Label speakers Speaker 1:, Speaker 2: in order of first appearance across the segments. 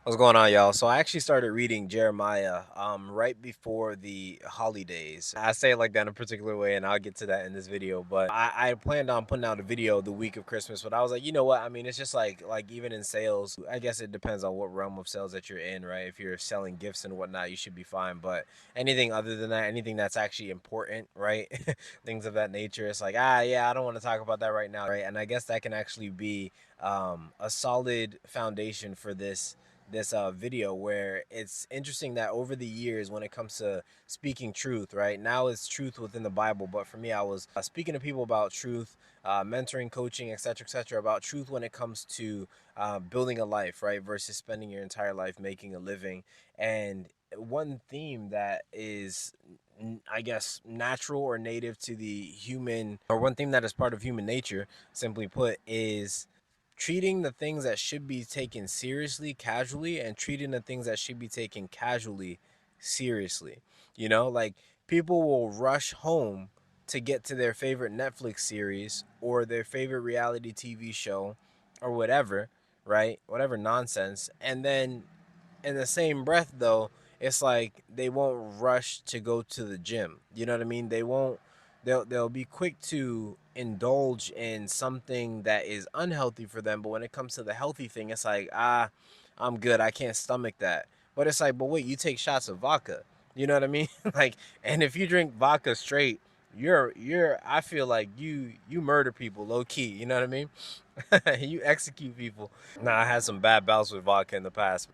Speaker 1: What's going on, y'all? So I actually started reading Jeremiah right before the holidays. I say it like that in a particular way, and I'll get to that in this video. But I planned on putting out a video the week of Christmas, but I was like, you know what? I mean, it's just like even in sales, I guess it depends on what realm of sales that you're in, right? If you're selling gifts and whatnot, you should be fine. But anything other than that, anything that's actually important, right? Things of that nature, it's like, yeah, I don't want to talk about that right now, right? And I guess that can actually be a solid foundation for this video, where it's interesting that over the years, when it comes to speaking truth, right now it's truth within the Bible, but for me, I was speaking to people about truth, mentoring, coaching, etc., about truth when it comes to building a life, right, versus spending your entire life making a living. And one theme that is, I guess, natural or native to the human, or one theme that is part of human nature, simply put, is treating the things that should be taken seriously casually, and treating the things that should be taken casually seriously. Like, people will rush home to get to their favorite Netflix series or their favorite reality TV show or whatever, right? Whatever nonsense. And then in the same breath, though, it's like they won't rush to go to the gym. You know what I mean? They won't. They'll be quick to indulge in something that is unhealthy for them, but when it comes to the healthy thing, it's like, I'm good. I can't stomach that. But it's like, but wait, you take shots of vodka. You know what I mean? Like, and if you drink vodka straight, you're. I feel like you murder people low key. You know what I mean? You execute people. Now, I had some bad bouts with vodka in the past.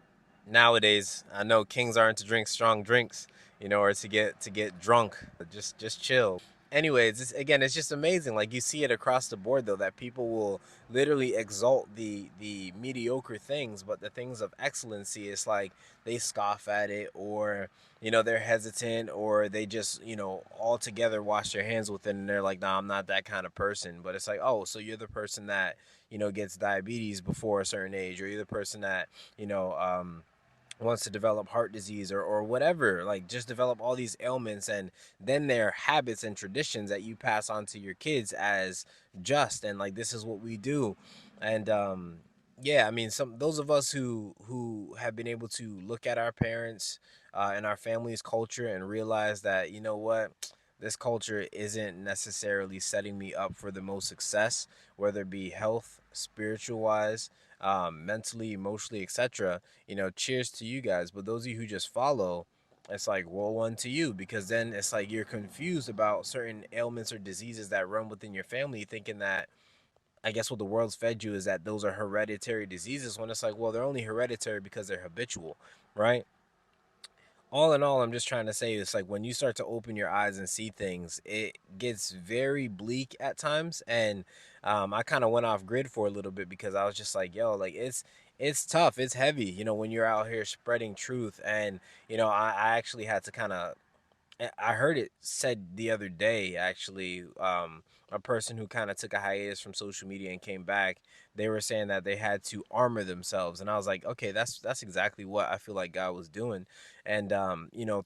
Speaker 1: Nowadays, I know kings aren't to drink strong drinks, or to get drunk. Just chill. Anyways, again, it's just amazing. Like, you see it across the board, though, that people will literally exalt the mediocre things, but the things of excellency, it's like they scoff at it, or they're hesitant, or they just altogether wash their hands with it, and they're like, nah, I'm not that kind of person. But it's like, oh, so you're the person that gets diabetes before a certain age, or you're the person that wants to develop heart disease, or whatever, like just develop all these ailments, and then their habits and traditions that you pass on to your kids as just, and like, this is what we do. And yeah, I mean, some those of us who have been able to look at our parents and our family's culture and realize that, what, this culture isn't necessarily setting me up for the most success, whether it be health, spiritual wise, mentally, emotionally, etc. Cheers to you guys. But those of you who just follow, it's like, woe one to you, because then it's like you're confused about certain ailments or diseases that run within your family, thinking that, I guess, what the world's fed you is that those are hereditary diseases, when it's like, well, they're only hereditary because they're habitual, right? All in all, I'm just trying to say, it's like, when you start to open your eyes and see things, it gets very bleak at times. And I kind of went off grid for a little bit, because I was just like, yo, like, it's tough, it's heavy, when you're out here spreading truth. And I actually had to kind of, I heard it said the other day, actually, a person who kind of took a hiatus from social media and came back. They were saying that they had to armor themselves, and I was like, okay, that's exactly what I feel like God was doing. And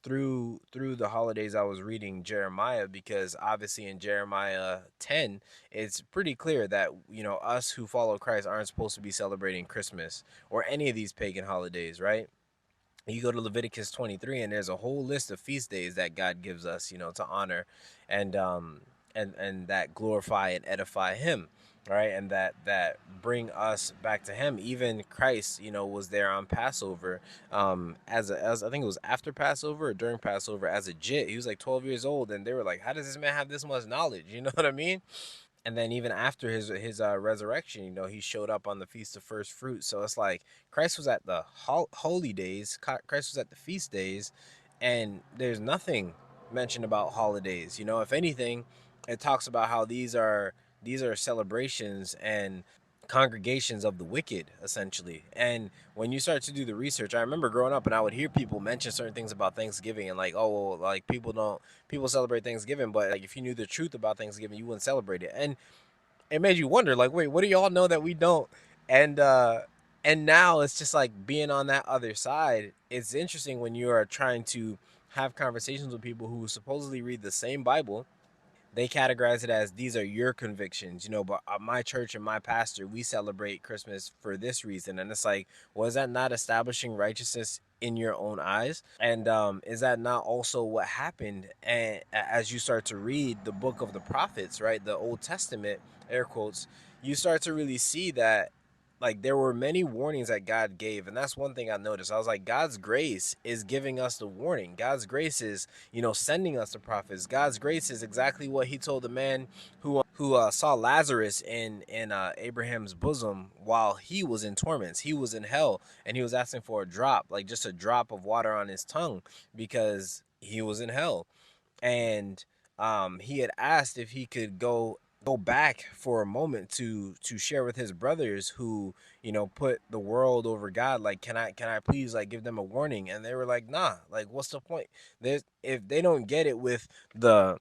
Speaker 1: through the holidays, I was reading Jeremiah, because obviously in Jeremiah 10, it's pretty clear that us who follow Christ aren't supposed to be celebrating Christmas or any of these pagan holidays, right? You go to Leviticus 23, and there's a whole list of feast days that God gives us, to honor, and that glorify and edify Him, right? And that bring us back to Him. Even Christ, was there on Passover, as I think it was after Passover or during Passover, as a jit. He was like 12 years old, and they were like, "How does this man have this much knowledge?" You know what I mean? And then even after his resurrection, he showed up on the feast of first fruit. So it's like, Christ was at the holy days, Christ was at the feast days, and there's nothing mentioned about holidays. If anything, it talks about how these are celebrations and congregations of the wicked, essentially. And when you start to do the research, I remember growing up and I would hear people mention certain things about Thanksgiving, and like, oh, well, like, people celebrate Thanksgiving, but like, if you knew the truth about Thanksgiving, you wouldn't celebrate it. And it made you wonder, like, wait, what do y'all know that we don't? And now it's just like, being on that other side. It's interesting when you are trying to have conversations with people who supposedly read the same Bible, they categorize it as these are your convictions, but my church and my pastor, we celebrate Christmas for this reason. And it's like, was that not establishing righteousness in your own eyes? And is that not also what happened? And as you start to read the book of the prophets, right, the Old Testament, air quotes, you start to really see that like there were many warnings that God gave. And that's one thing I noticed. I was like, God's grace is giving us the warning. God's grace is, sending us the prophets. God's grace is exactly what he told the man who saw Lazarus in Abraham's bosom while he was in torments. He was in hell, and he was asking for a drop, like just a drop of water on his tongue, because he was in hell. And he had asked if he could go back for a moment to share with his brothers who put the world over God. Like, can I please like give them a warning? And they were like, nah, like what's the point? There's If they don't get it the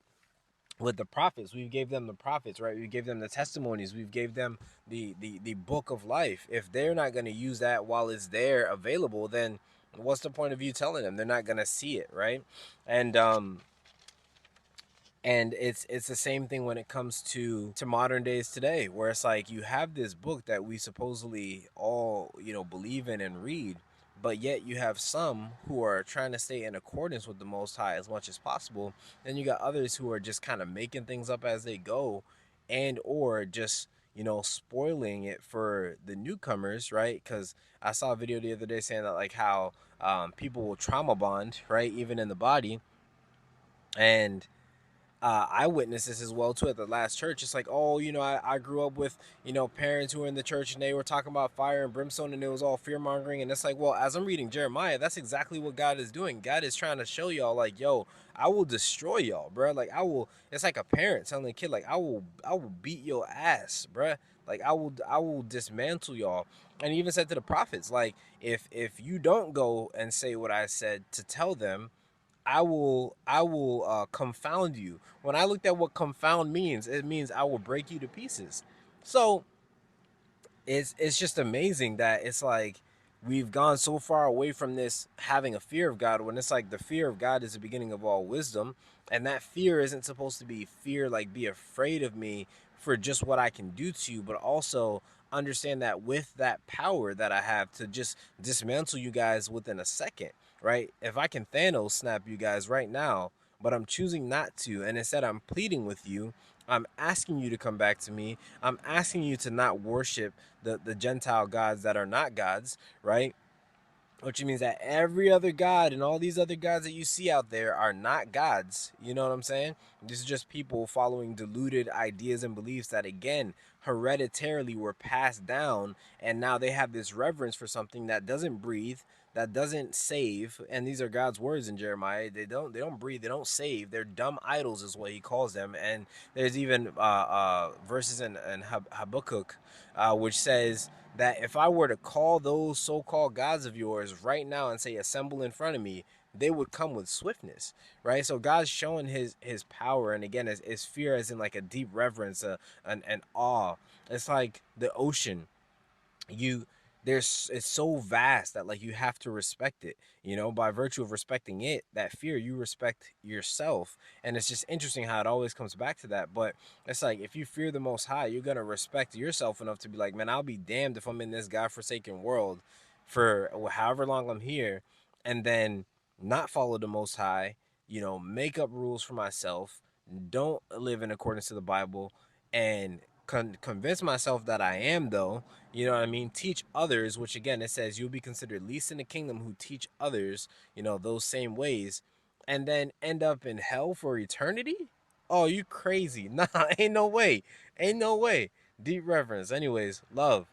Speaker 1: with the prophets, we gave them the prophets, right? We gave them the testimonies, we've gave them the book of life. If they're not going to use that while it's there available, then what's the point of you telling them? They're not going to see it, right? And it's the same thing when it comes to modern days today, where it's like you have this book that we supposedly all believe in and read, but yet you have some who are trying to stay in accordance with the Most High as much as possible. Then you got others who are just kind of making things up as they go, and or just spoiling it for the newcomers, right? Because I saw a video the other day saying that like how people will trauma bond, right, even in the body. And I witnessed this as well too at the last church. It's like, oh, I grew up with parents who were in the church, and they were talking about fire and brimstone, and it was all fear mongering. And it's like, well, as I'm reading Jeremiah, that's exactly what God is doing. God is trying to show y'all like, yo, I will destroy y'all, bro. Like I will. It's like a parent telling a kid like, I will beat your ass, bro. Like I will dismantle y'all. And he even said to the prophets, like, if you don't go and say what I said to tell them, I will confound you. When I looked at what confound means, it means I will break you to pieces. So it's just amazing that it's like we've gone so far away from this having a fear of God, when it's like the fear of God is the beginning of all wisdom. And that fear isn't supposed to be fear like be afraid of me for just what I can do to you, but also understand that with that power that I have to just dismantle you guys within a second, right? If I can Thanos snap you guys right now, but I'm choosing not to, and instead I'm pleading with you, I'm asking you to come back to me. I'm asking you to not worship the Gentile gods that are not gods, right? Which means that every other god and all these other gods that you see out there are not gods. You know what I'm saying? This is just people following deluded ideas and beliefs that, again, hereditarily were passed down, and now they have this reverence for something that doesn't breathe, that doesn't save. And these are God's words in Jeremiah. They don't breathe, they don't save. They're dumb idols is what he calls them. And there's even verses in Habakkuk which says that if I were to call those so-called gods of yours right now and say assemble in front of me, they would come with swiftness, right? So God's showing his power, and again, his fear, as in like a deep reverence, an awe. It's like the ocean. you it's so vast that like you have to respect it. By virtue of respecting it, that fear, you respect yourself. And it's just interesting how it always comes back to that. But it's like, if you fear the Most High, you're gonna respect yourself enough to be like, man, I'll be damned if I'm in this godforsaken world for however long I'm here, and then not follow the Most High, make up rules for myself, don't live in accordance to the Bible, and convince myself that I am, though. You know what I mean? Teach others, which again, it says you'll be considered least in the kingdom who teach others, those same ways, and then end up in hell for eternity? Oh, you crazy. Nah, ain't no way. Ain't no way. Deep reverence. Anyways, love.